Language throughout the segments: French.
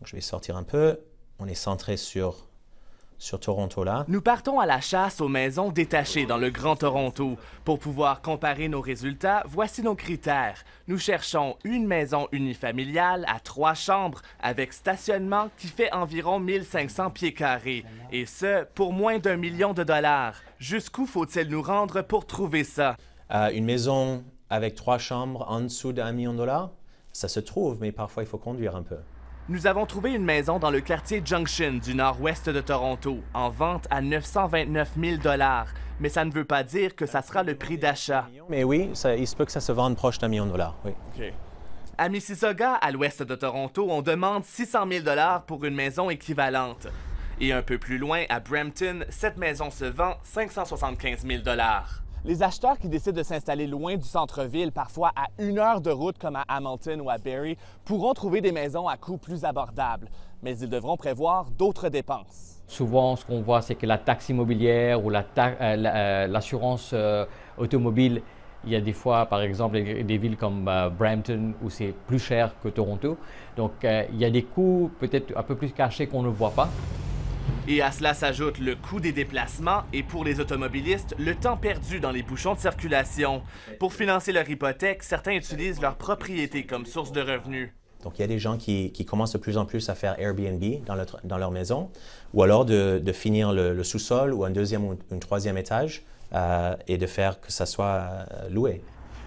je vais sortir un peu. On est centré sur Toronto là. Nous partons à la chasse aux maisons détachées dans le Grand Toronto. Pour pouvoir comparer nos résultats, voici nos critères. Nous cherchons une maison unifamiliale à 3 chambres avec stationnement qui fait environ 1500 pieds carrés. Et ce, pour moins d'1 million de dollars. Jusqu'où faut-il nous rendre pour trouver ça? Une maison avec 3 chambres en dessous d'1 million de dollars, ça se trouve, mais parfois il faut conduire un peu. Nous avons trouvé une maison dans le quartier Junction du nord-ouest de Toronto, en vente à 929 000 $. Mais ça ne veut pas dire que ça sera le prix d'achat. Mais oui, il se peut que ça se vende proche d'1 million de dollars, oui. Okay. À Mississauga, à l'ouest de Toronto, on demande 600 000 $ pour une maison équivalente. Et un peu plus loin, à Brampton, cette maison se vend 575 000 $. Les acheteurs qui décident de s'installer loin du centre-ville, parfois à 1 heure de route comme à Hamilton ou à Barrie, pourront trouver des maisons à coût plus abordable. Mais ils devront prévoir d'autres dépenses. Souvent, ce qu'on voit, c'est que la taxe immobilière ou l'assurance automobile, il y a des fois, par exemple, des villes comme Brampton où c'est plus cher que Toronto. Donc, il y a des coûts peut-être un peu plus cachés qu'on ne voit pas. Et à cela s'ajoute le coût des déplacements et pour les automobilistes, le temps perdu dans les bouchons de circulation. Pour financer leur hypothèque, certains utilisent leur propriété comme source de revenus. Donc, il y a des gens qui commencent de plus en plus à faire Airbnb dans leur maison, ou alors de finir le sous-sol ou un deuxième ou un troisième étage et de faire que ça soit loué.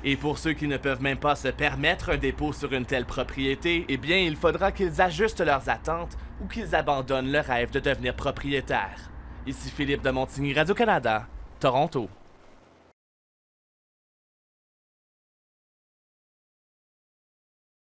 Et pour ceux qui ne peuvent même pas se permettre un dépôt sur une telle propriété, eh bien, il faudra qu'ils ajustent leurs attentes ou qu'ils abandonnent le rêve de devenir propriétaires. Ici Philippe de Montigny, Radio-Canada, Toronto.